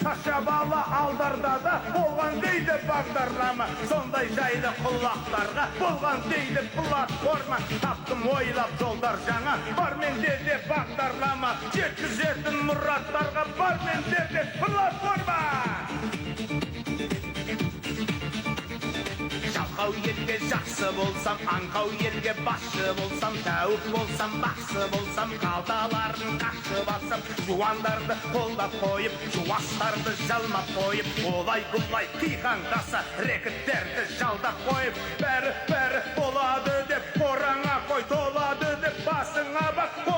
шашабалы алдарда да болған дейді бағдарлама. Сондай жайлы құлақтарға болған дейді платформа. Таптым ойлап жолдар жаңа, бар менде де бағдарлама. Жеткізетін мұраттарға бар менде де платформа. Жалқау елге жақсы болсам, аңқау елге басшы болсам, тәуіп болсам, бақсы болсам, қалталарын қақшы басам, жуандарды қолдап қойып, жуастарды жалмап қойып, олай-бұлай қиқаңдаса, рекеттерді жалдап қойып, бәрі болады деп қораңа қой, толады деп басыңа бақ.